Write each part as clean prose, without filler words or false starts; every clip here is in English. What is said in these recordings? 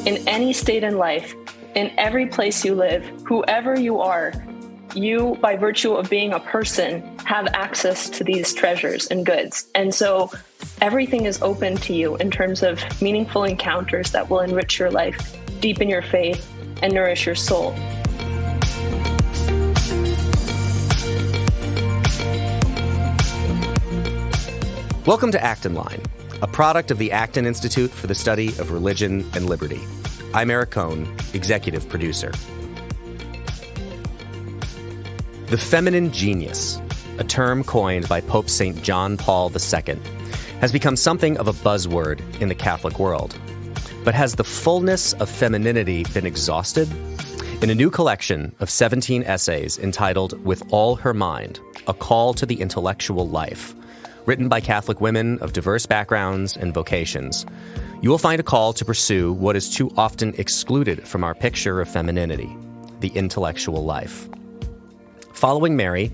In any state in life, in every place you live, whoever you are, you, by virtue of being a person, have access to these treasures and goods. And so everything is open to you in terms of meaningful encounters that will enrich your life, deepen your faith, and nourish your soul. Welcome to Acton Line, a product of the Acton Institute for the Study of Religion and Liberty. I'm Eric Cohn, executive producer. The feminine genius, a term coined by Pope St. John Paul II, has become something of a buzzword in the Catholic world. But has the fullness of femininity been exhausted? In a new collection of 17 essays entitled With All Her Mind, A Call to the Intellectual Life, written by Catholic women of diverse backgrounds and vocations, you will find a call to pursue what is too often excluded from our picture of femininity, the intellectual life. Following Mary,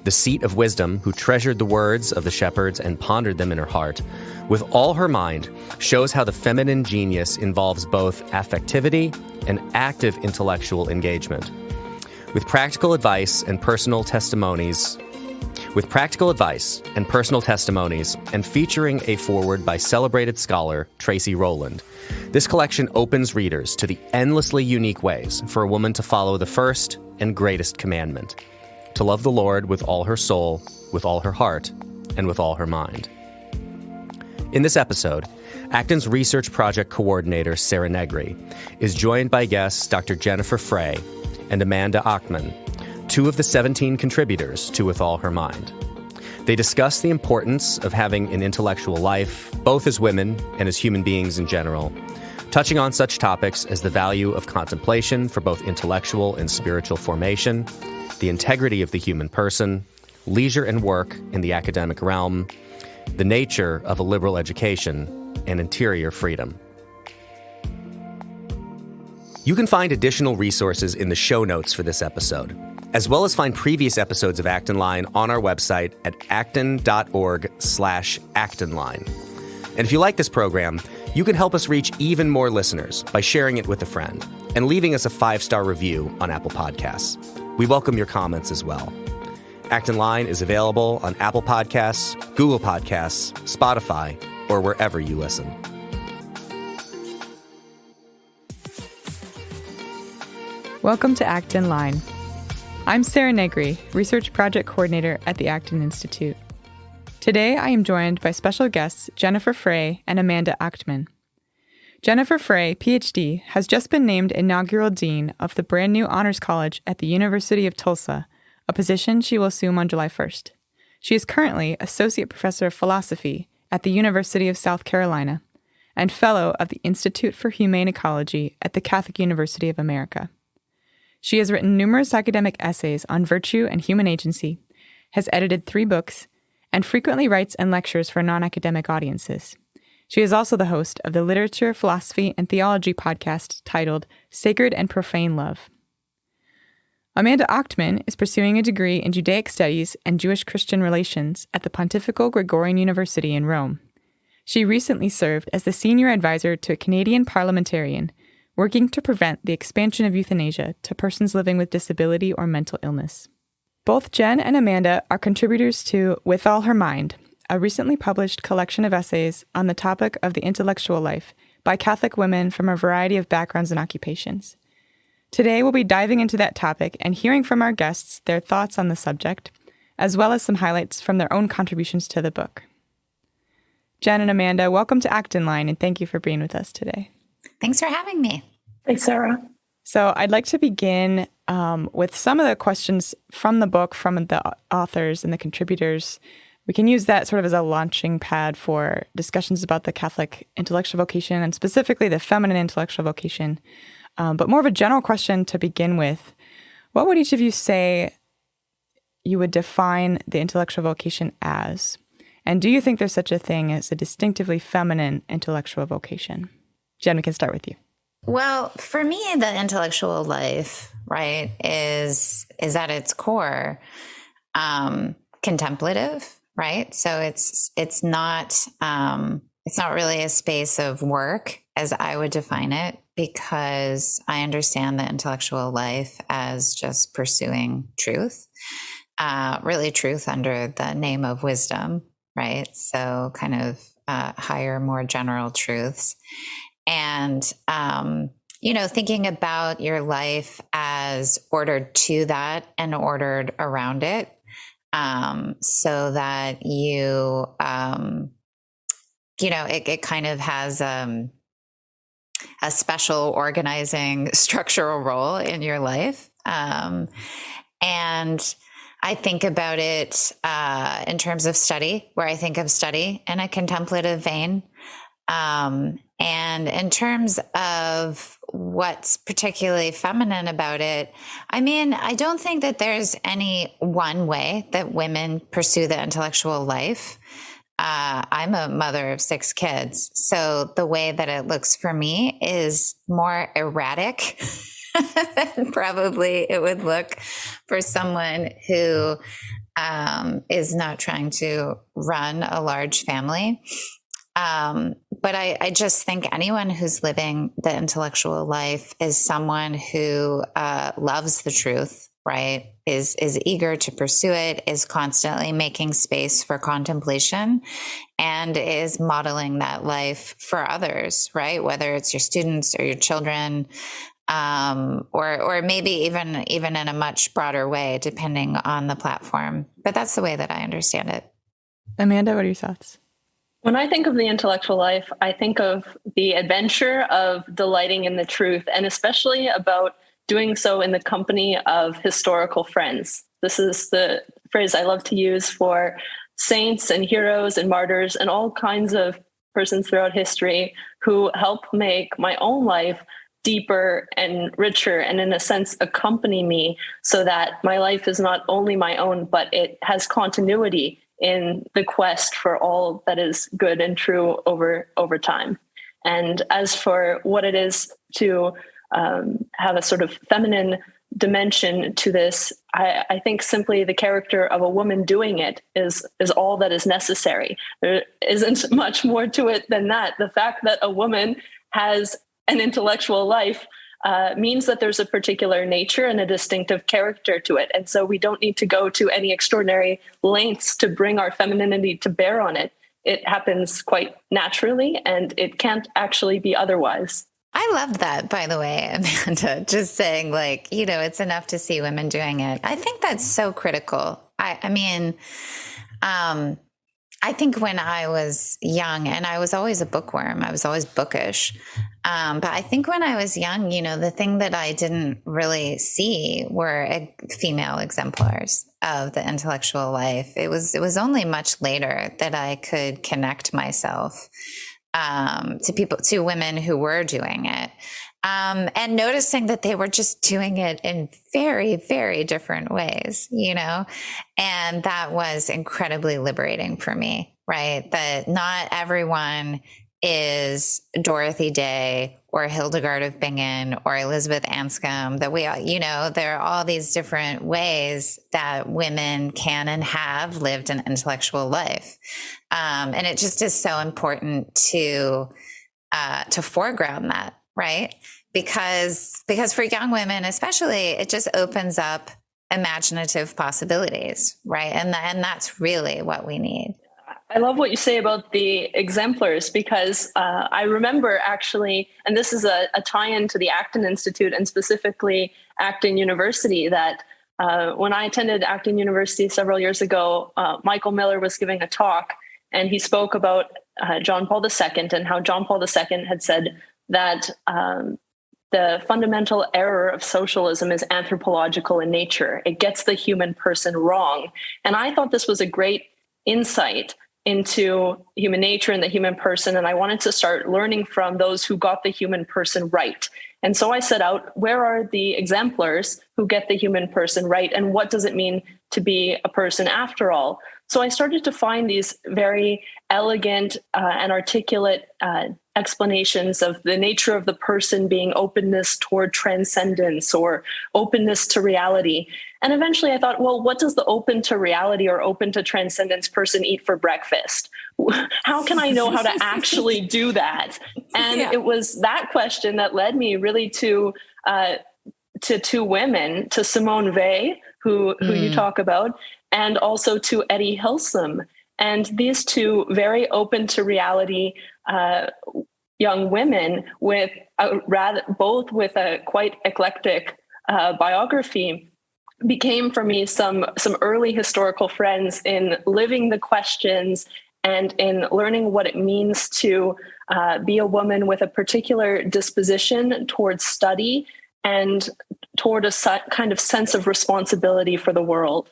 the seat of wisdom, who treasured the words of the shepherds and pondered them in her heart, with all her mind, shows how the feminine genius involves both affectivity and active intellectual engagement. With practical advice and personal testimonies, and featuring a foreword by celebrated scholar Tracey Rowland, this collection opens readers to the endlessly unique ways for a woman to follow the first and greatest commandment, to love the Lord with all her soul, with all her heart, and with all her mind. In this episode, Acton's research project coordinator, Sarah Negri, is joined by guests Dr. Jennifer Frey and Amanda Achtman, two of the 17 contributors to With All Her Mind. They discuss the importance of having an intellectual life, both as women and as human beings in general, touching on such topics as the value of contemplation for both intellectual and spiritual formation, the integrity of the human person, leisure and work in the academic realm, the nature of a liberal education, and interior freedom. You can find additional resources in the show notes for this episode, as well as find previous episodes of Acton Line on our website at acton.org/actonline. And if you like this program, you can help us reach even more listeners by sharing it with a friend and leaving us a 5-star review on Apple Podcasts. We welcome your comments as well. Acton Line is available on Apple Podcasts, Google Podcasts, Spotify, or wherever you listen. Welcome to Acton Line. I'm Sarah Negri, Research Project Coordinator at the Acton Institute. Today I am joined by special guests Jennifer Frey and Amanda Achtman. Jennifer Frey, PhD, has just been named inaugural dean of the brand new Honors College at the University of Tulsa, a position she will assume on July 1st. She is currently Associate Professor of Philosophy at the University of South Carolina and Fellow of the Institute for Humane Ecology at the Catholic University of America. She has written numerous academic essays on virtue and human agency, has edited 3 books, and frequently writes and lectures for non-academic audiences. She is also the host of the Literature, Philosophy, and Theology podcast titled Sacred and Profane Love. Amanda Achtman is pursuing a degree in Judaic Studies and Jewish-Christian Relations at the Pontifical Gregorian University in Rome. She recently served as the senior advisor to a Canadian parliamentarian working to prevent the expansion of euthanasia to persons living with disability or mental illness. Both Jen and Amanda are contributors to With All Her Mind, a recently published collection of essays on the topic of the intellectual life by Catholic women from a variety of backgrounds and occupations. Today we'll be diving into that topic and hearing from our guests their thoughts on the subject, as well as some highlights from their own contributions to the book. Jen and Amanda, welcome to Acton Line, and thank you for being with us today. Thanks for having me. Thanks, Sarah. So I'd like to begin with some of the questions from the book, from the authors and the contributors. We can use that sort of as a launching pad for discussions about the Catholic intellectual vocation and specifically the feminine intellectual vocation. But more of a general question to begin with. What would each of you say you would define the intellectual vocation as? And do you think there's such a thing as a distinctively feminine intellectual vocation? Jen, we can start with you. Well, for me, the intellectual life right, is at its core contemplative, right? So it's not really a space of work as I would define it, because I understand the intellectual life as just pursuing truth, really truth under the name of wisdom, right? So kind of higher, more general truths. And, thinking about your life as ordered to that and ordered around it, so that you, it kind of has a special organizing structural role in your life. And I think about it in terms of study, where I think of study in a contemplative vein. And in terms of what's particularly feminine about it, I mean, I don't think that there's any one way that women pursue the intellectual life. I'm a mother of 6 kids, so the way that it looks for me is more erratic than probably it would look for someone who is not trying to run a large family. But I just think anyone who's living the intellectual life is someone who loves the truth, right? Is eager to pursue it, is constantly making space for contemplation, and is modeling that life for others, right? Whether it's your students or your children, or maybe even in a much broader way, depending on the platform. But that's the way that I understand it. Amanda, what are your thoughts? When I think of the intellectual life, I think of the adventure of delighting in the truth, and especially about doing so in the company of historical friends. This is the phrase I love to use for saints and heroes and martyrs and all kinds of persons throughout history who help make my own life deeper and richer, and in a sense accompany me, so that my life is not only my own, but it has continuity in the quest for all that is good and true over time. And as for what it is to have a sort of feminine dimension to this, I think simply the character of a woman doing it is all that is necessary. There isn't much more to it than that. The fact that a woman has an intellectual life means that there's a particular nature and a distinctive character to it. And so we don't need to go to any extraordinary lengths to bring our femininity to bear on it. It happens quite naturally, and it can't actually be otherwise. I love that, by the way, Amanda, just saying, like, it's enough to see women doing it. I think that's so critical. I mean, I think when I was young, and I was always a bookworm, I was always bookish. But I think when I was young, the thing that I didn't really see were female exemplars of the intellectual life. It was only much later that I could connect myself to women who were doing it. And noticing that they were just doing it in very, very different ways, and that was incredibly liberating for me, right? That not everyone is Dorothy Day or Hildegard of Bingen or Elizabeth Anscombe, that we, there are all these different ways that women can and have lived an intellectual life. And it just is so important to foreground that, right? Because for young women, especially, it just opens up imaginative possibilities, right? And that's really what we need. I love what you say about the exemplars, because I remember actually, and this is a tie-in to the Acton Institute and specifically Acton University, that when I attended Acton University several years ago, Michael Miller was giving a talk, and he spoke about John Paul II and how John Paul II had said that the fundamental error of socialism is anthropological in nature. It gets the human person wrong. And I thought this was a great insight into human nature and the human person. And I wanted to start learning from those who got the human person right. And so I set out, where are the exemplars who get the human person right? And what does it mean to be a person after all? So I started to find these very elegant and articulate explanations of the nature of the person being openness toward transcendence or openness to reality. And eventually I thought, well, what does the open to reality or open to transcendence person eat for breakfast? How can I know how to actually do that? And it was that question that led me really to two women, to Simone Weil, who you talk about, and also to Eddie Hilsum. And these two very open to reality young women with both with a quite eclectic biography became for me some early historical friends in living the questions and in learning what it means to be a woman with a particular disposition towards study and toward a kind of sense of responsibility for the world.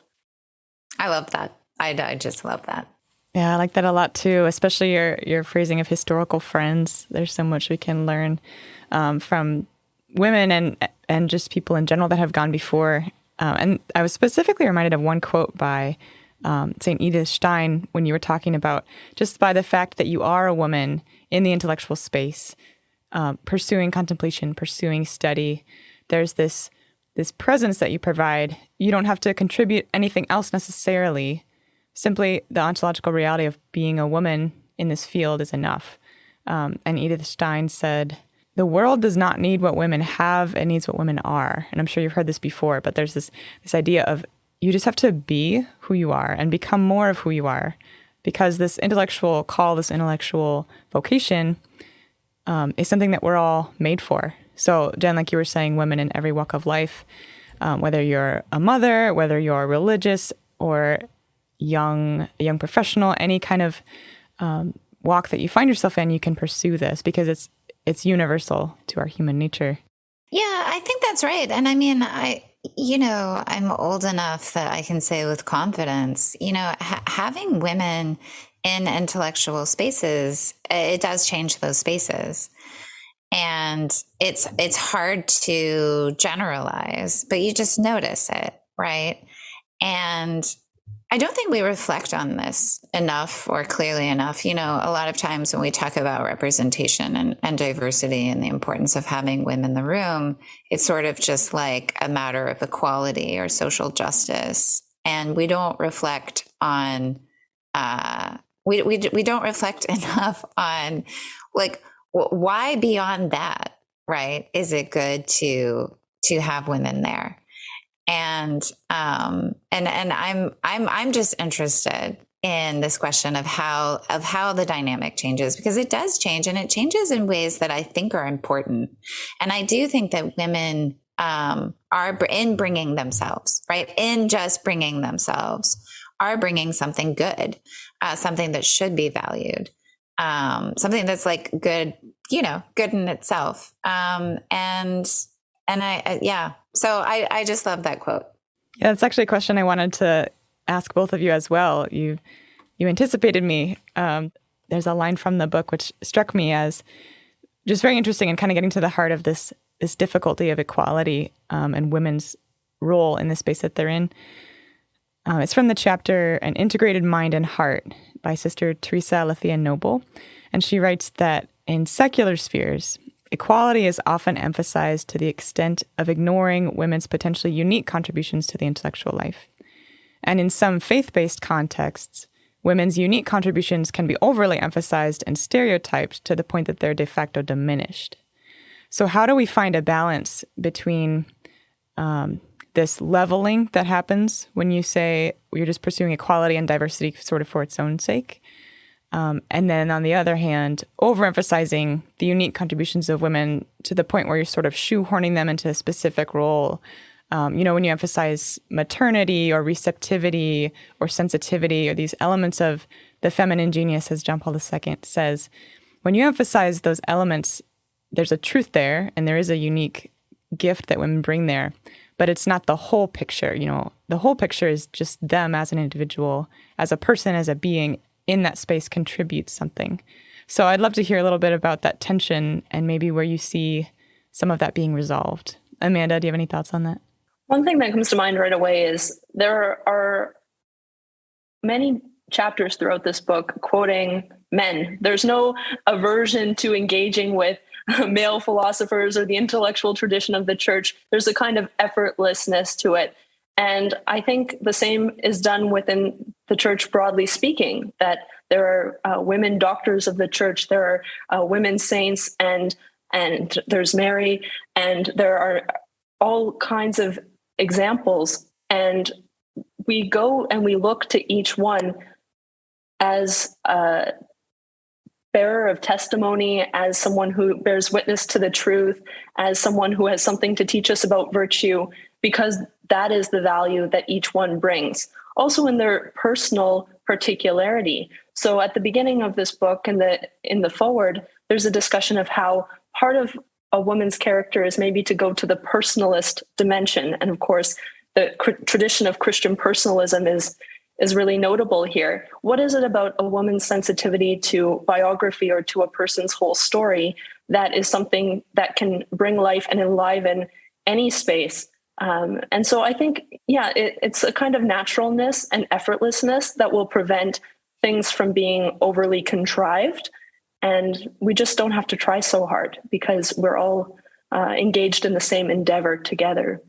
I love that. I just love that. Yeah, I like that a lot too, especially your phrasing of historical friends. There's so much we can learn from women and just people in general that have gone before. And I was specifically reminded of one quote by St. Edith Stein when you were talking about just by the fact that you are a woman in the intellectual space, pursuing contemplation, pursuing study. There's this presence that you provide. You don't have to contribute anything else necessarily. Simply the ontological reality of being a woman in this field is enough. And Edith Stein said, "The world does not need what women have, it needs what women are." And I'm sure you've heard this before, but there's this idea of you just have to be who you are and become more of who you are, because this intellectual call, this intellectual vocation is something that we're all made for. So, Jen, like you were saying, women in every walk of life, whether you're a mother, whether you're religious or a young professional, any kind of walk that you find yourself in, you can pursue this because it's universal to our human nature. Yeah, I think that's right. And I mean, I'm old enough that I can say with confidence, having women in intellectual spaces, it does change those spaces. And it's hard to generalize, but you just notice it, right? And I don't think we reflect on this enough or clearly enough. A lot of times when we talk about representation and diversity and the importance of having women in the room, it's sort of just like a matter of equality or social justice. And we don't reflect on, we don't reflect enough on like, why beyond that, right? Is it good to have women there? And I'm just interested in this question of how the dynamic changes, because it does change, and it changes in ways that I think are important. And I do think that women are in bringing themselves, right? In just bringing themselves, are bringing something good, something that should be valued, something that's like good, good in itself. So I just love that quote. Yeah, that's actually a question I wanted to ask both of you as well. You anticipated me. There's a line from the book which struck me as just very interesting and kind of getting to the heart of this difficulty of equality and women's role in the space that they're in. It's from the chapter An Integrated Mind and Heart by Sister Teresa Alethea Noble. And she writes that in secular spheres, equality is often emphasized to the extent of ignoring women's potentially unique contributions to the intellectual life. And in some faith-based contexts, women's unique contributions can be overly emphasized and stereotyped to the point that they're de facto diminished. So how do we find a balance between this leveling that happens when you say you're just pursuing equality and diversity sort of for its own sake, and then on the other hand, overemphasizing the unique contributions of women to the point where you're sort of shoehorning them into a specific role? When you emphasize maternity or receptivity or sensitivity or these elements of the feminine genius, as John Paul II says, when you emphasize those elements, there's a truth there and there is a unique gift that women bring there, but it's not the whole picture. The whole picture is just them as an individual, as a person, as a being in that space contributes something. So I'd love to hear a little bit about that tension and maybe where you see some of that being resolved. Amanda, do you have any thoughts on that? One thing that comes to mind right away is there are many chapters throughout this book quoting men. There's no aversion to engaging with male philosophers or the intellectual tradition of the church. There's a kind of effortlessness to it. And I think the same is done within the church, broadly speaking, that there are women doctors of the church, there are women saints, and there's Mary, and there are all kinds of examples. And we go and we look to each one as a bearer of testimony, as someone who bears witness to the truth, as someone who has something to teach us about virtue, because that is the value that each one brings. Also in their personal particularity. So at the beginning of this book, in the foreword, there's a discussion of how part of a woman's character is maybe to go to the personalist dimension. And of course, the tradition of Christian personalism is really notable here. What is it about a woman's sensitivity to biography or to a person's whole story that is something that can bring life and enliven any space? And so I think, it's a kind of naturalness and effortlessness that will prevent things from being overly contrived. And we just don't have to try so hard because we're all engaged in the same endeavor together.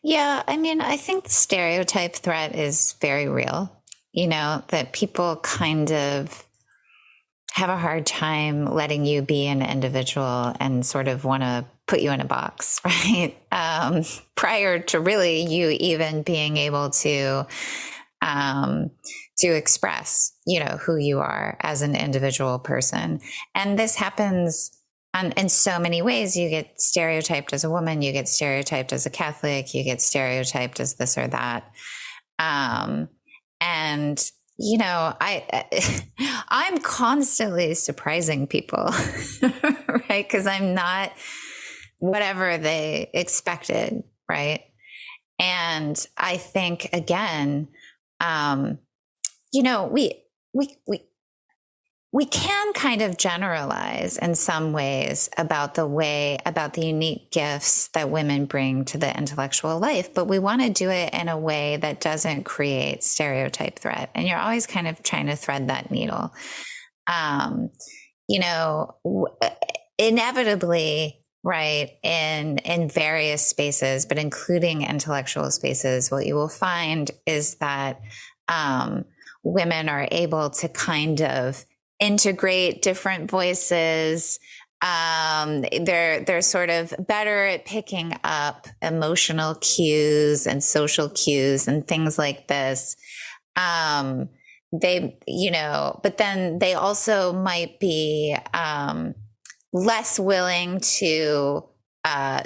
Yeah, I mean, I think the stereotype threat is very real, that people kind of have a hard time letting you be an individual and sort of want to put you in a box, right? Prior to really you even being able to express, who you are as an individual person. And this happens in so many ways. You get stereotyped as a woman, you get stereotyped as a Catholic, you get stereotyped as this or that. I'm constantly surprising people, right? Because I'm not whatever they expected, right? And I think, again, we can kind of generalize in some ways about the unique gifts that women bring to the intellectual life, but we want to do it in a way that doesn't create stereotype threat. And you're always kind of trying to thread that needle. Inevitably, right, in various spaces, but including intellectual spaces, what you will find is that women are able to kind of integrate different voices. They're sort of better at picking up emotional cues and social cues and things like this. But then they also might be less willing to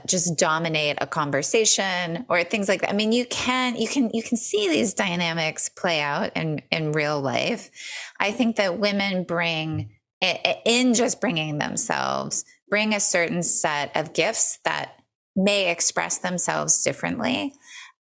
just dominate a conversation or things like that. I mean, you can see these dynamics play out in real life. I think that women bring themselves, bring a certain set of gifts that may express themselves differently.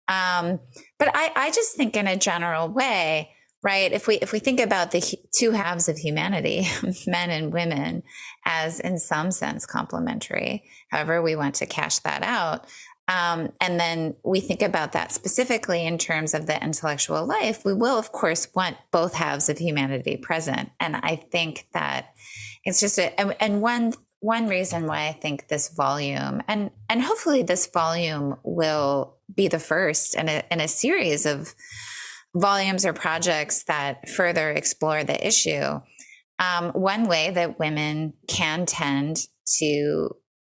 But I just think in a general way, right? If we think about the two halves of humanity, men and women, as in some sense complementary, however we want to cash that out, and then we think about that specifically in terms of the intellectual life, we will, of course, want both halves of humanity present. And I think that it's just one reason why I think this volume, and hopefully this volume will be the first in a series of volumes or projects that further explore the issue. One way that women can tend to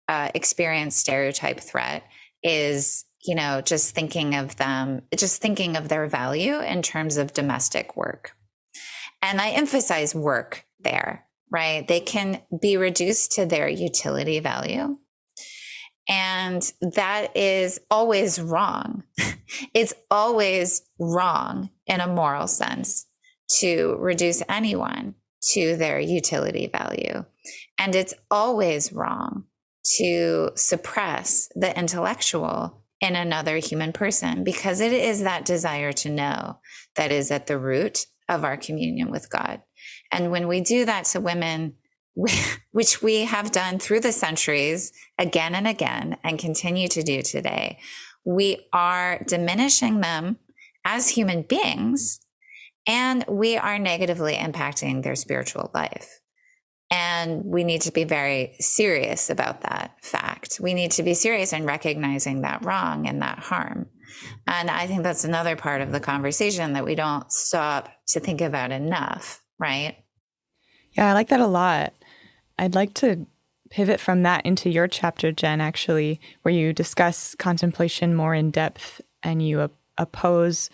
experience stereotype threat is, just thinking of their value in terms of domestic work. And I emphasize work there, right? They can be reduced to their utility value. And that is always wrong. It's always wrong in a moral sense to reduce anyone to their utility value. And it's always wrong to suppress the intellectual in another human person, because it is that desire to know that is at the root of our communion with God. And when we do that to women, which we have done through the centuries again and again and continue to do today, we are diminishing them as human beings and we are negatively impacting their spiritual life. And we need to be very serious about that fact. We need to be serious in recognizing that wrong and that harm. And I think that's another part of the conversation that we don't stop to think about enough, right? Yeah, I like that a lot. I'd like to pivot from that into your chapter, Jen, actually, where you discuss contemplation more in depth and you oppose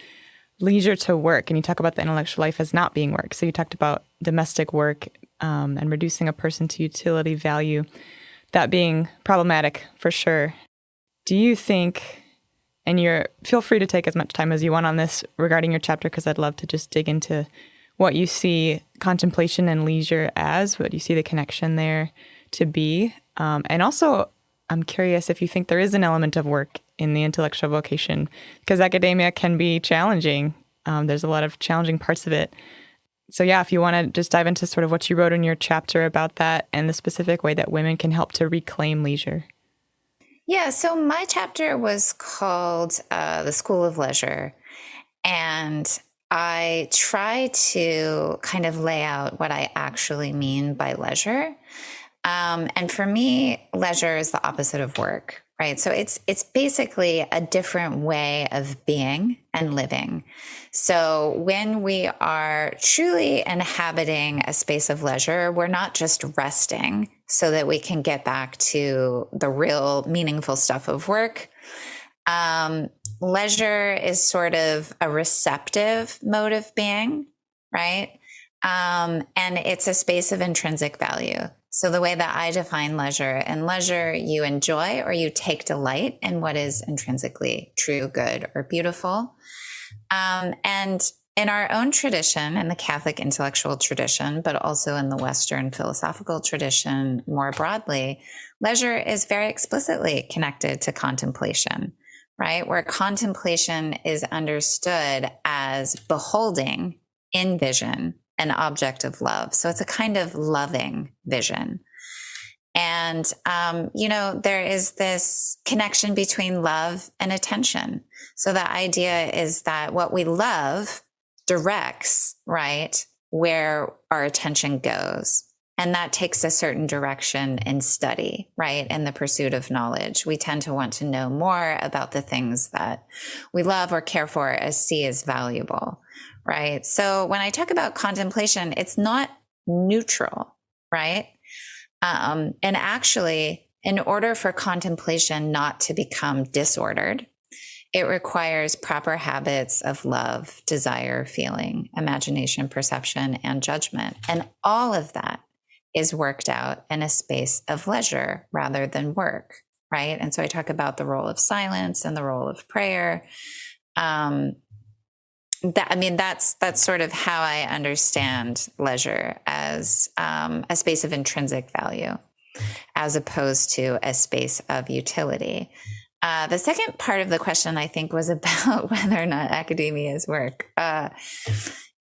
leisure to work, and you talk about the intellectual life as not being work. So you talked about domestic work and reducing a person to utility value, that being problematic for sure. Do you think, and feel free to take as much time as you want on this regarding your chapter, because I'd love to just dig into what you see contemplation and leisure as, what you see the connection there to be. And also, I'm curious if you think there is an element of work in the intellectual vocation, because academia can be challenging. There's a lot of challenging parts of it. So yeah, if you want to just dive into sort of what you wrote in your chapter about that and the specific way that women can help to reclaim leisure. Yeah, so my chapter was called The School of Leisure. And I try to kind of lay out what I actually mean by leisure. And for me, leisure is the opposite of work, right? So it's basically a different way of being and living. So when we are truly inhabiting a space of leisure, we're not just resting so that we can get back to the real meaningful stuff of work. Leisure is sort of a receptive mode of being, right? And it's a space of intrinsic value. So the way that I define leisure, in leisure, you enjoy or you take delight in what is intrinsically true, good, or beautiful. And in our own tradition, in the Catholic intellectual tradition, but also in the Western philosophical tradition more broadly, leisure is very explicitly connected to contemplation, right? Where contemplation is understood as beholding in vision an object of love. So it's a kind of loving vision. And, there is this connection between love and attention. So the idea is that what we love directs, right, where our attention goes. And that takes a certain direction in study, right? In the pursuit of knowledge. We tend to want to know more about the things that we love or care for as see as valuable, right? So when I talk about contemplation, it's not neutral, right? And actually, in order for contemplation not to become disordered, it requires proper habits of love, desire, feeling, imagination, perception, and judgment. And all of that is worked out in a space of leisure rather than work, right? And so I talk about the role of silence and the role of prayer. That's sort of how I understand leisure, as a space of intrinsic value, as opposed to a space of utility. The second part of the question, I think, was about whether or not academia is work.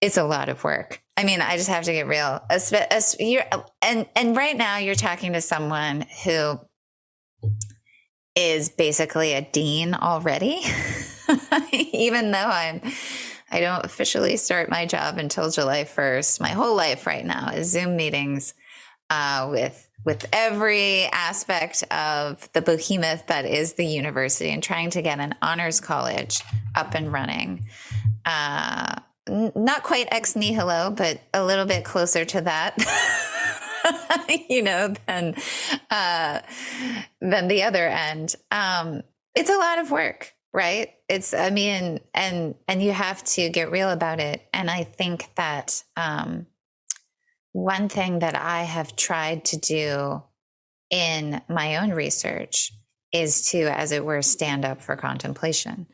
It's a lot of work. I mean, I just have to get real. And right now you're talking to someone who is basically a dean already, even though I don't officially start my job until July 1st. My whole life right now is Zoom meetings with every aspect of the behemoth that is the university, and trying to get an honors college up and running. Not quite ex nihilo, but a little bit closer to that, than the other end. It's a lot of work, right? And you have to get real about it. And I think that one thing that I have tried to do in my own research is to, as it were, stand up for contemplation.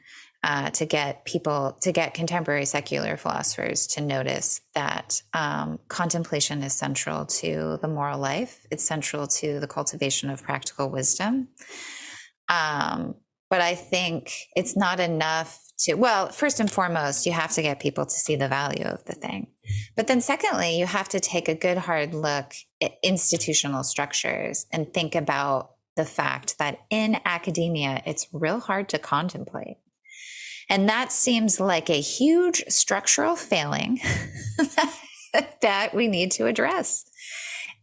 To get contemporary secular philosophers to notice that contemplation is central to the moral life. It's central to the cultivation of practical wisdom. But I think it's not enough first and foremost, you have to get people to see the value of the thing. But then secondly, you have to take a good hard look at institutional structures and think about the fact that in academia, it's real hard to contemplate. And that seems like a huge structural failing that we need to address.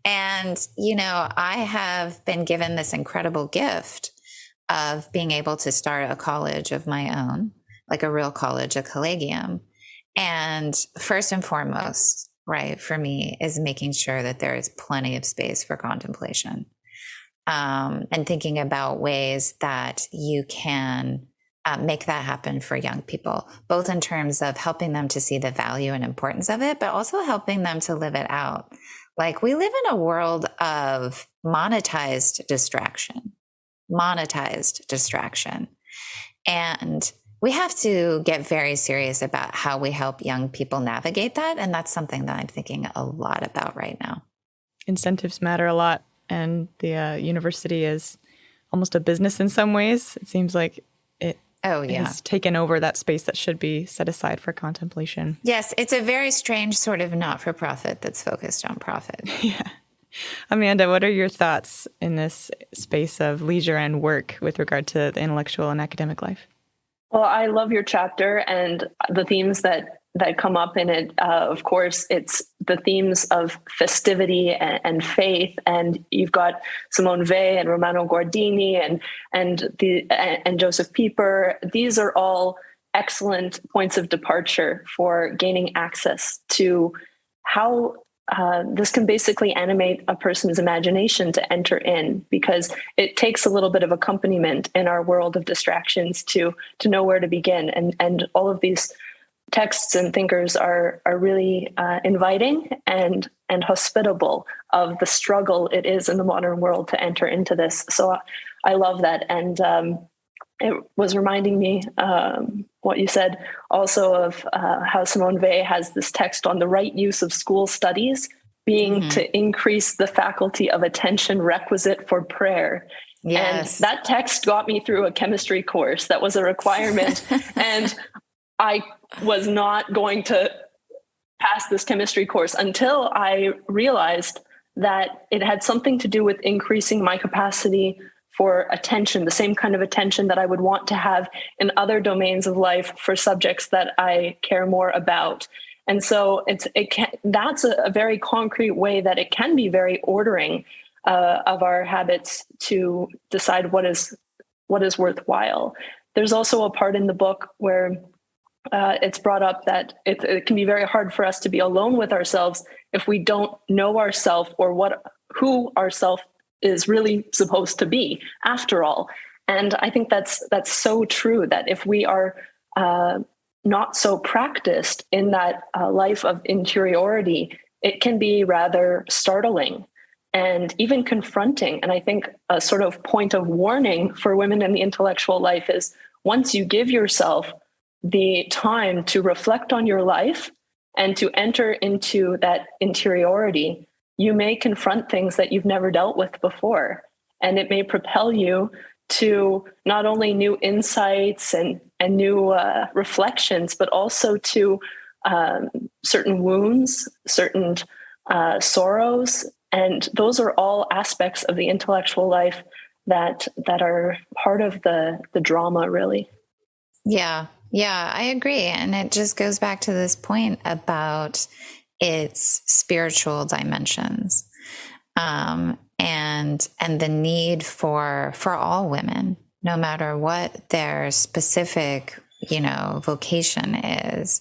And, I have been given this incredible gift of being able to start a college of my own, like a real college, a collegium. And first and foremost, right, for me is making sure that there is plenty of space for contemplation, and thinking about ways that you can make that happen for young people, both in terms of helping them to see the value and importance of it, but also helping them to live it out. Like, we live in a world of monetized distraction. And we have to get very serious about how we help young people navigate that. And that's something that I'm thinking a lot about right now. Incentives matter a lot. And the university is almost a business in some ways. It seems like it has taken over that space that should be set aside for contemplation. Yes, it's a very strange sort of not-for-profit that's focused on profit. Yeah. Amanda, what are your thoughts in this space of leisure and work with regard to the intellectual and academic life? Well, I love your chapter and the themes that come up in it. Of course, it's the themes of festivity and faith, and you've got Simone Weil and Romano Guardini and Joseph Pieper. These are all excellent points of departure for gaining access to how this can basically animate a person's imagination to enter in, because it takes a little bit of accompaniment in our world of distractions to know where to begin. And all of these texts and thinkers are really inviting and hospitable of the struggle it is in the modern world to enter into this. So I love that. And it was reminding me what you said also of how Simone Weil has this text on the right use of school studies being to increase the faculty of attention requisite for prayer. Yes. And that text got me through a chemistry course that was a requirement. And I was not going to pass this chemistry course until I realized that it had something to do with increasing my capacity for attention, the same kind of attention that I would want to have in other domains of life for subjects that I care more about. And so that's a very concrete way that it can be very ordering of our habits to decide what is worthwhile. There's also a part in the book where it's brought up that it can be very hard for us to be alone with ourselves if we don't know ourselves or who ourselves is really supposed to be, after all. And I think that's so true, that if we are not so practiced in that life of interiority, it can be rather startling and even confronting. And I think a sort of point of warning for women in the intellectual life is, once you give yourself the time to reflect on your life and to enter into that interiority, you may confront things that you've never dealt with before. And it may propel you to not only new insights and new reflections, but also to certain wounds, certain sorrows. And those are all aspects of the intellectual life that are part of the drama, really. Yeah, I agree. And it just goes back to this point about its spiritual dimensions, and the need for all women, no matter what their specific vocation is,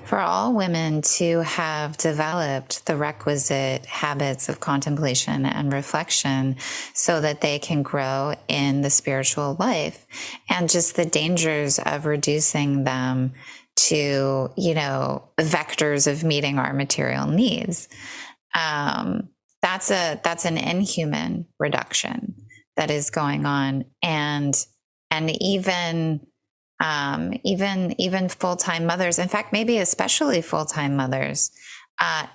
for all women to have developed the requisite habits of contemplation and reflection so that they can grow in the spiritual life, and just the dangers of reducing them to, vectors of meeting our material needs. That's an inhuman reduction that is going on. And even full-time mothers, in fact, maybe especially full-time mothers,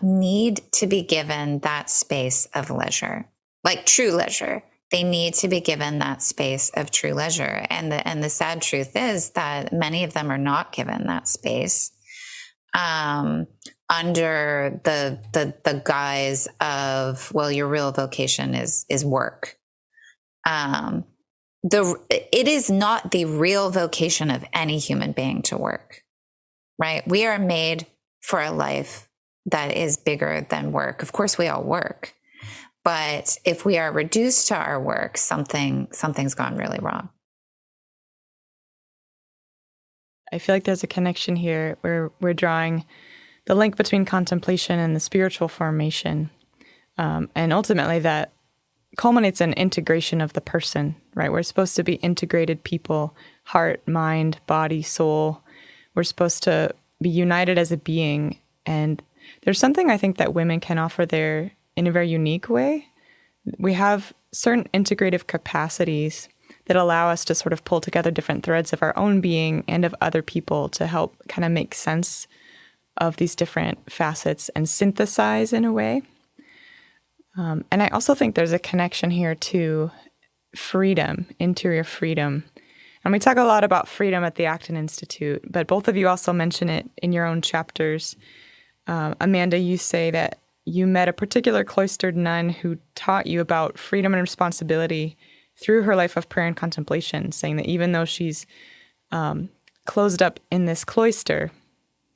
need to be given that space of leisure, like true leisure. They need to be given that space of true leisure. And the sad truth is that many of them are not given that space, under the guise of, well, your real vocation is work. it is not the real vocation of any human being to work, right? We are made for a life that is bigger than work. Of course, we all work, but if we are reduced to our work, something's gone really wrong. I feel like there's a connection here where we're drawing the link between contemplation and the spiritual formation. And ultimately that culminates in integration of the person, right? We're supposed to be integrated people, heart, mind, body, soul. We're supposed to be united as a being. And there's something I think that women can offer there in a very unique way. We have certain integrative capacities that allow us to sort of pull together different threads of our own being and of other people to help kind of make sense of these different facets and synthesize in a way. And I also think there's a connection here to freedom, interior freedom. And we talk a lot about freedom at the Acton Institute, but both of you also mention it in your own chapters. Amanda, you say that you met a particular cloistered nun who taught you about freedom and responsibility through her life of prayer and contemplation, saying that even though she's closed up in this cloister,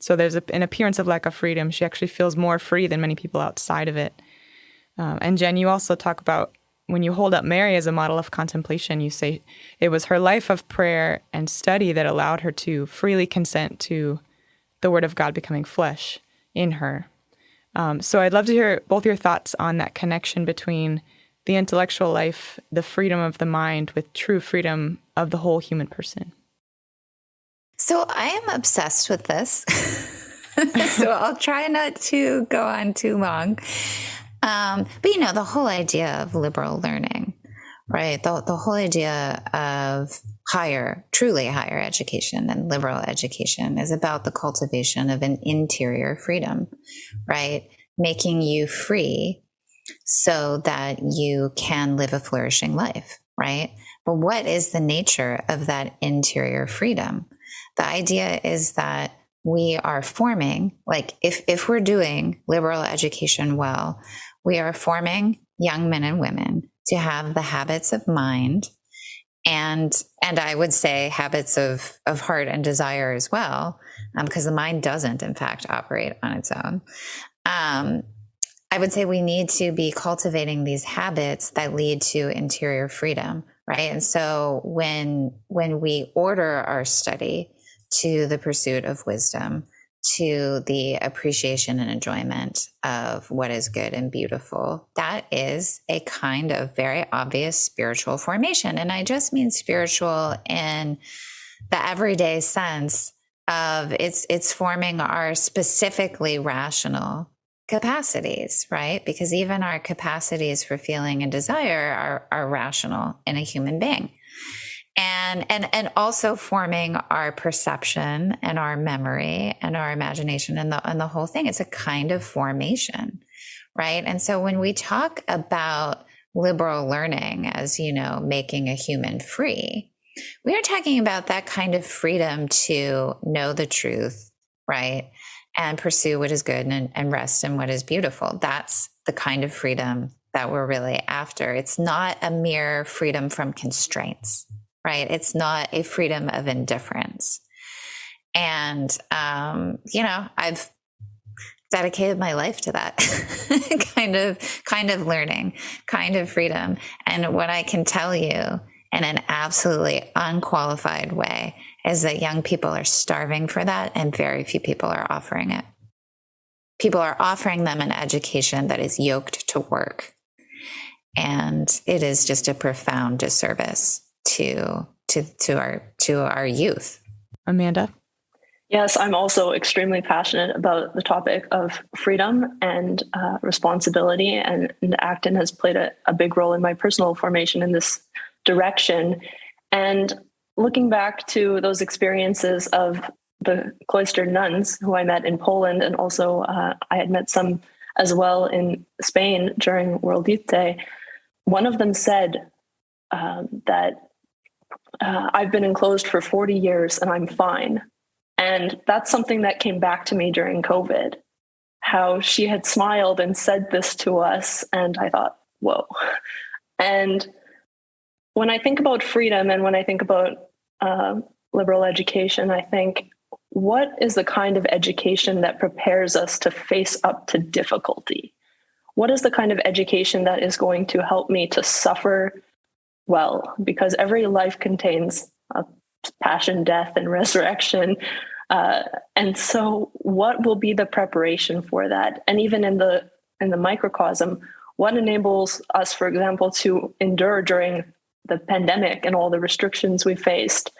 so there's an appearance of lack of freedom, she actually feels more free than many people outside of it. And Jen, you also talk about when you hold up Mary as a model of contemplation, you say it was her life of prayer and study that allowed her to freely consent to the Word of God becoming flesh in her. So I'd love to hear both your thoughts on that connection between the intellectual life, the freedom of the mind, with true freedom of the whole human person. So I am obsessed with this. So I'll try not to go on too long. But, the whole idea of liberal learning, right? The whole idea of truly higher education and liberal education is about the cultivation of an interior freedom, right? Making you free so that you can live a flourishing life, right? But what is the nature of that interior freedom? The idea is that we are forming, like if we're doing liberal education well, we are forming young men and women to have the habits of mind and I would say habits of heart and desire as well, because the mind doesn't, in fact, operate on its own. I would say we need to be cultivating these habits that lead to interior freedom, right? And so when we order our study to the pursuit of wisdom, to the appreciation and enjoyment of what is good and beautiful, that is a kind of very obvious spiritual formation. And I just mean spiritual in the everyday sense of it's forming our specifically rational capacities, right? Because even our capacities for feeling and desire are rational in a human being. And also forming our perception and our memory and our imagination and the whole thing. It's a kind of formation, right? And so when we talk about liberal learning as, making a human free, we are talking about that kind of freedom to know the truth, right? And pursue what is good and rest in what is beautiful. That's the kind of freedom that we're really after. It's not a mere freedom from constraints, right? It's not a freedom of indifference. And, I've dedicated my life to that kind of learning, kind of freedom. And what I can tell you in an absolutely unqualified way is that young people are starving for that and very few people are offering it. People are offering them an education that is yoked to work. And it is just a profound disservice to our youth. Amanda? Yes, I'm also extremely passionate about the topic of freedom and responsibility, and Acton has played a big role in my personal formation in this direction. And looking back to those experiences of the cloistered nuns who I met in Poland, and also I had met some as well in Spain during World Youth Day, one of them said that I've been enclosed for 40 years and I'm fine. And that's something that came back to me during COVID, how she had smiled and said this to us. And I thought, whoa. And when I think about freedom and when I think about liberal education, I think, what is the kind of education that prepares us to face up to difficulty? What is the kind of education that is going to help me to suffer well? Because every life contains passion, death, and resurrection. And so what will be the preparation for that? And even in the microcosm, what enables us, for example, to endure during the pandemic and all the restrictions we faced?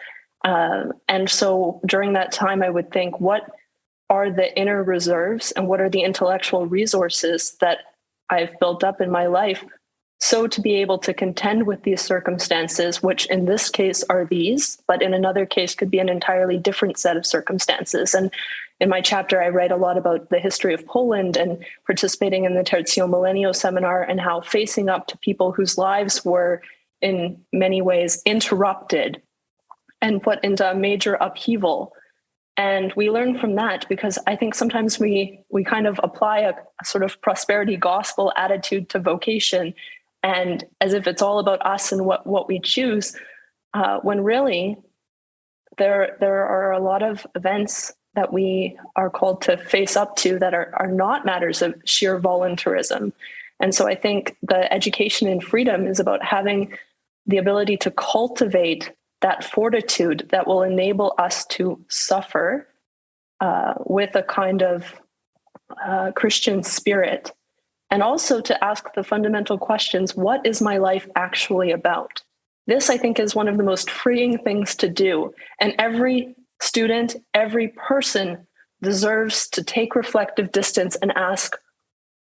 And so during that time, I would think, what are the inner reserves and what are the intellectual resources that I've built up in my life, so to be able to contend with these circumstances, which in this case are these, but in another case could be an entirely different set of circumstances. And in my chapter, I write a lot about the history of Poland and participating in the Tertio Millennio seminar and how facing up to people whose lives were in many ways interrupted and put into a major upheaval. And we learn from that, because I think sometimes we kind of apply a sort of prosperity gospel attitude to vocation, and as if it's all about us and what we choose, when really there are a lot of events that we are called to face up to that are not matters of sheer voluntarism. And so I think the education in freedom is about having the ability to cultivate that fortitude that will enable us to suffer with a kind of Christian spirit, and also to ask the fundamental questions: what is my life actually about? This, I think, is one of the most freeing things to do. And every student, every person deserves to take reflective distance and ask,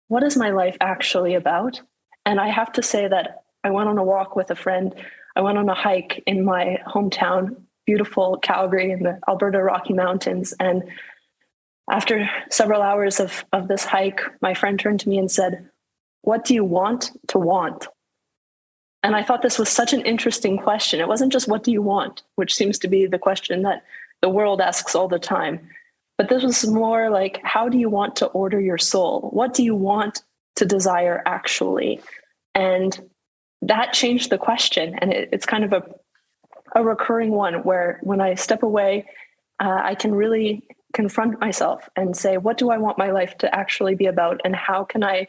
what is my life actually about? And I have to say that I went on a walk with a friend. I went on a hike in my hometown, beautiful Calgary in the Alberta Rocky Mountains. And after several hours of this hike, my friend turned to me and said, "What do you want to want?" And I thought this was such an interesting question. It wasn't just, what do you want, which seems to be the question that the world asks all the time. But this was more like, how do you want to order your soul? What do you want to desire actually? And that changed the question. And it's kind of a recurring one where when I step away, I can really confront myself and say, what do I want my life to actually be about? And how can I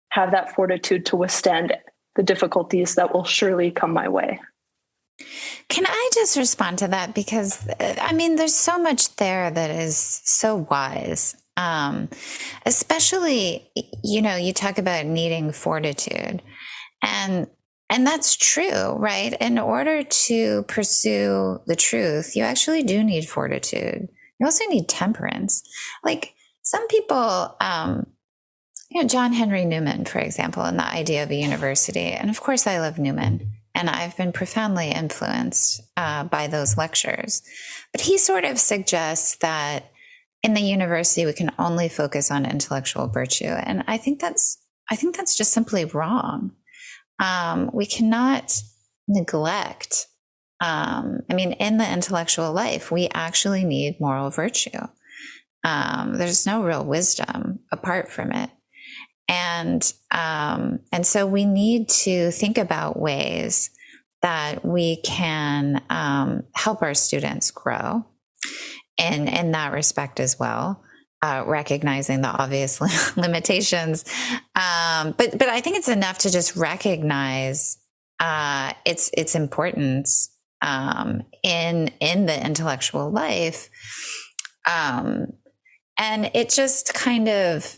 have that fortitude to withstand the difficulties that will surely come my way? Can I just respond to that? Because, I mean, there's so much there that is so wise. Especially, you talk about needing fortitude. And that's true, right? In order to pursue the truth, you actually do need fortitude. You also need temperance. Like some people, John Henry Newman, for example, and the idea of a university. And of course, I love Newman, and I've been profoundly influenced by those lectures. But he sort of suggests that in the university, we can only focus on intellectual virtue. And I think that's just simply wrong. We cannot neglect, in the intellectual life, we actually need moral virtue. There's no real wisdom apart from it. And so we need to think about ways that we can help our students grow in that respect as well. Recognizing the obvious limitations. But I think it's enough to just recognize its importance in the intellectual life. And it just kind of,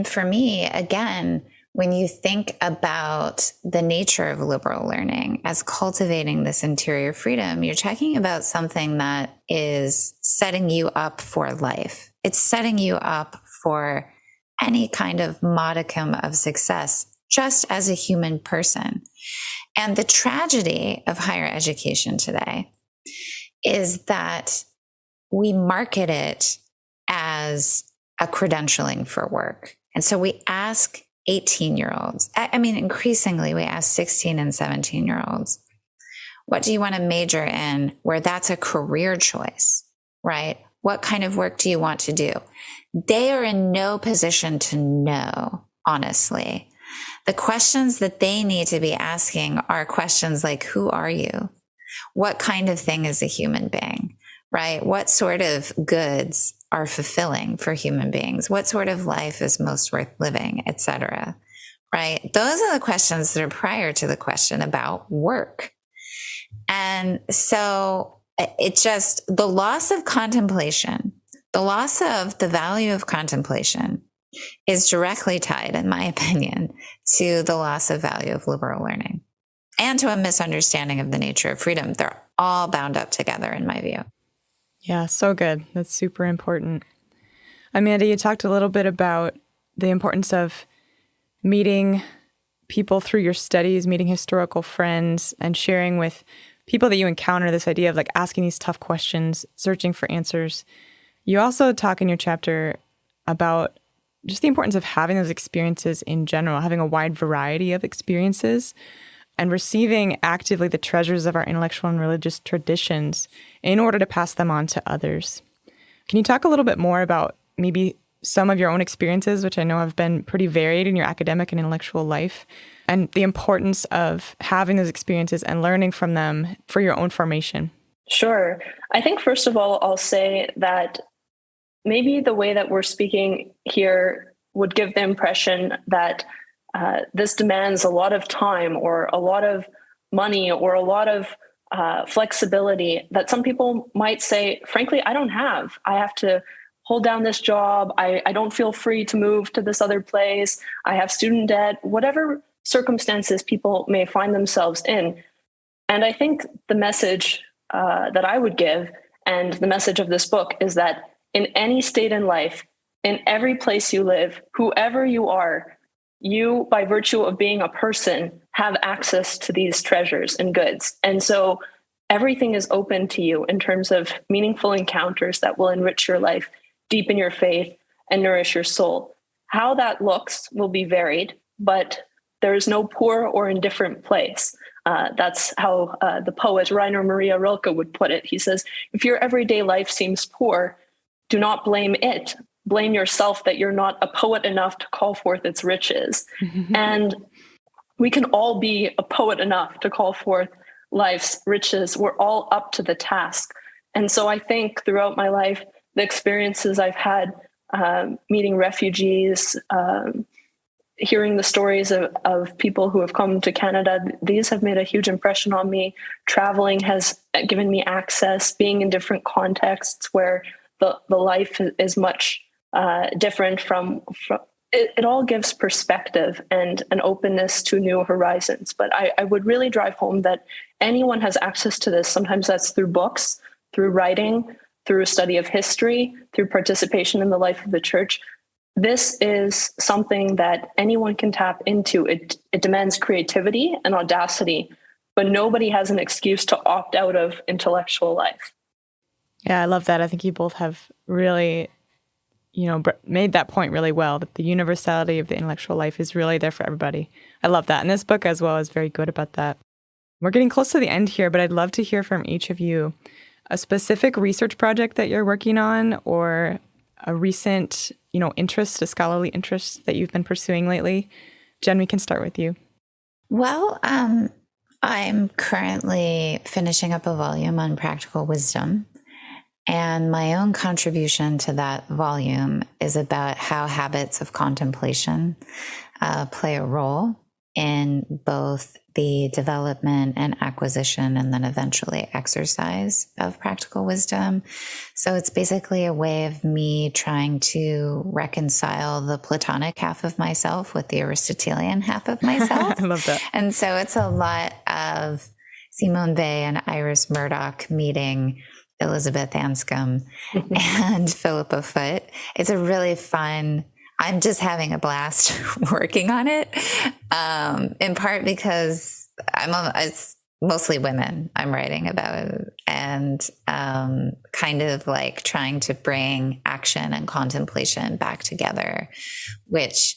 for me, again, when you think about the nature of liberal learning as cultivating this interior freedom, you're talking about something that is setting you up for life. It's setting you up for any kind of modicum of success, just as a human person. And the tragedy of higher education today is that we market it as a credentialing for work. And so we ask 18-year-olds, increasingly we ask 16 and 17-year-olds, what do you want to major in, where that's a career choice, right? What kind of work do you want to do? They are in no position to know, honestly. The questions that they need to be asking are questions like, who are you? What kind of thing is a human being, right? What sort of goods are fulfilling for human beings? What sort of life is most worth living, et cetera, right? Those are the questions that are prior to the question about work. And so it just, the loss of contemplation, the loss of the value of contemplation is directly tied, in my opinion, to the loss of value of liberal learning and to a misunderstanding of the nature of freedom. They're all bound up together, in my view. Yeah, so good. That's super important. Amanda, you talked a little bit about the importance of meeting people through your studies, meeting historical friends, and sharing with people that you encounter this idea of like asking these tough questions, searching for answers. You also talk in your chapter about just the importance of having those experiences in general, having a wide variety of experiences, and receiving actively the treasures of our intellectual and religious traditions in order to pass them on to others. Can you talk a little bit more about maybe some of your own experiences, which I know have been pretty varied in your academic and intellectual life, and the importance of having those experiences and learning from them for your own formation? Sure. I think, first of all, I'll say that maybe the way that we're speaking here would give the impression that this demands a lot of time or a lot of money or a lot of flexibility that some people might say, frankly, I don't have. I have to hold down this job. I don't feel free to move to this other place. I have student debt, whatever circumstances people may find themselves in. And I think the message that I would give and the message of this book is that in any state in life, in every place you live, whoever you are, you, by virtue of being a person, have access to these treasures and goods. And so everything is open to you in terms of meaningful encounters that will enrich your life, deepen your faith, and nourish your soul. How that looks will be varied, but there is no poor or indifferent place. That's how the poet Rainer Maria Rilke would put it. He says, if your everyday life seems poor, do not blame it. Blame yourself that you're not a poet enough to call forth its riches. And we can all be a poet enough to call forth life's riches. We're all up to the task. And so I think throughout my life, the experiences I've had meeting refugees, hearing the stories of people who have come to Canada, these have made a huge impression on me. Traveling has given me access, being in different contexts where the life is much different from it all gives perspective and an openness to new horizons. But I would really drive home that anyone has access to this. Sometimes that's through books, through writing, through a study of history, through participation in the life of the church. This is something that anyone can tap into. It demands creativity and audacity, but nobody has an excuse to opt out of intellectual life. Yeah, I love that. I think you both have really, made that point really well, that the universality of the intellectual life is really there for everybody. I love that. And this book as well is very good about that. We're getting close to the end here, but I'd love to hear from each of you a specific research project that you're working on or a recent, interest, a scholarly interest that you've been pursuing lately. Jen, we can start with you. Well, I'm currently finishing up a volume on practical wisdom. And my own contribution to that volume is about how habits of contemplation play a role in both the development and acquisition and then eventually exercise of practical wisdom. So it's basically a way of me trying to reconcile the Platonic half of myself with the Aristotelian half of myself. I love that. And so it's a lot of Simone Weil and Iris Murdoch meeting Elizabeth Anscombe and Philippa Foot. It's a really fun, I'm just having a blast working on it, in part because it's mostly women I'm writing about, and kind of like trying to bring action and contemplation back together, which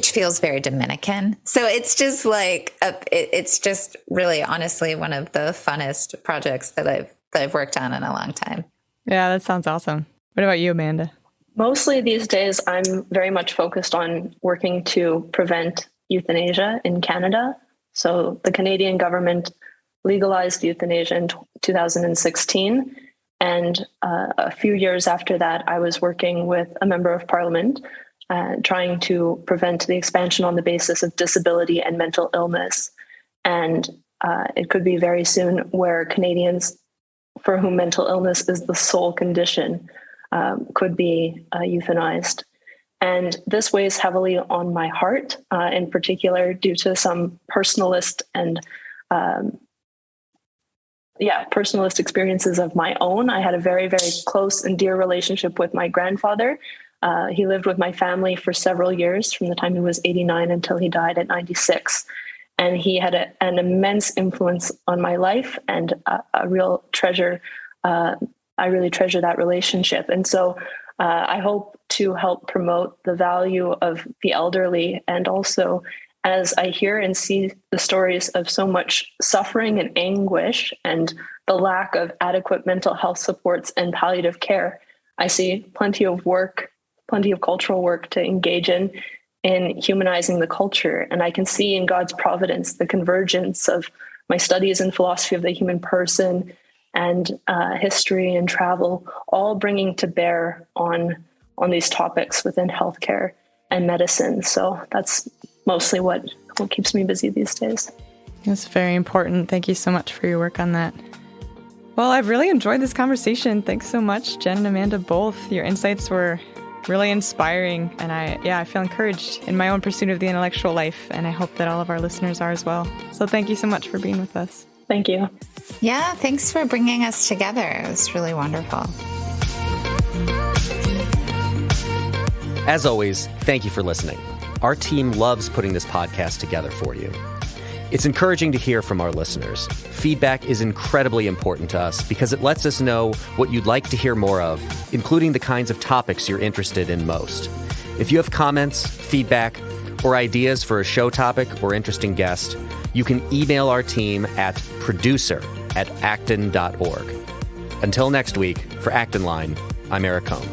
feels very Dominican. So it's just like, it's just really honestly one of the funnest projects that I've worked on in a long time. Yeah, that sounds awesome. What about you, Amanda? Mostly these days, I'm very much focused on working to prevent euthanasia in Canada. So the Canadian government legalized euthanasia in 2016. And a few years after that, I was working with a member of parliament trying to prevent the expansion on the basis of disability and mental illness. And it could be very soon where Canadians for whom mental illness is the sole condition could be euthanized. And this weighs heavily on my heart, in particular, due to some personalist experiences of my own. I had a very, very close and dear relationship with my grandfather. He lived with my family for several years, from the time he was 89 until he died at 96. And he had an immense influence on my life and a real treasure. I really treasure that relationship. And so I hope to help promote the value of the elderly. And also, as I hear and see the stories of so much suffering and anguish and the lack of adequate mental health supports and palliative care, I see plenty of work, plenty of cultural work to engage in humanizing the culture. And I can see in God's providence the convergence of my studies in philosophy of the human person and history and travel, all bringing to bear on these topics within healthcare and medicine. So that's mostly what keeps me busy these days. That's very important. Thank you so much for your work on that. Well, I've really enjoyed this conversation. Thanks so much, Jen and Amanda, both. Your insights were really inspiring, and I feel encouraged in my own pursuit of the intellectual life, and I hope that all of our listeners are as well. So thank you so much for being with us. Thank you. Yeah, thanks for bringing us together. It was really wonderful. As always, thank you for listening. Our team loves putting this podcast together for you. It's encouraging to hear from our listeners. Feedback is incredibly important to us because it lets us know what you'd like to hear more of, including the kinds of topics you're interested in most. If you have comments, feedback, or ideas for a show topic or interesting guest, you can email our team at producer@acton.org. Until next week, for Acton Line, I'm Eric Cohn.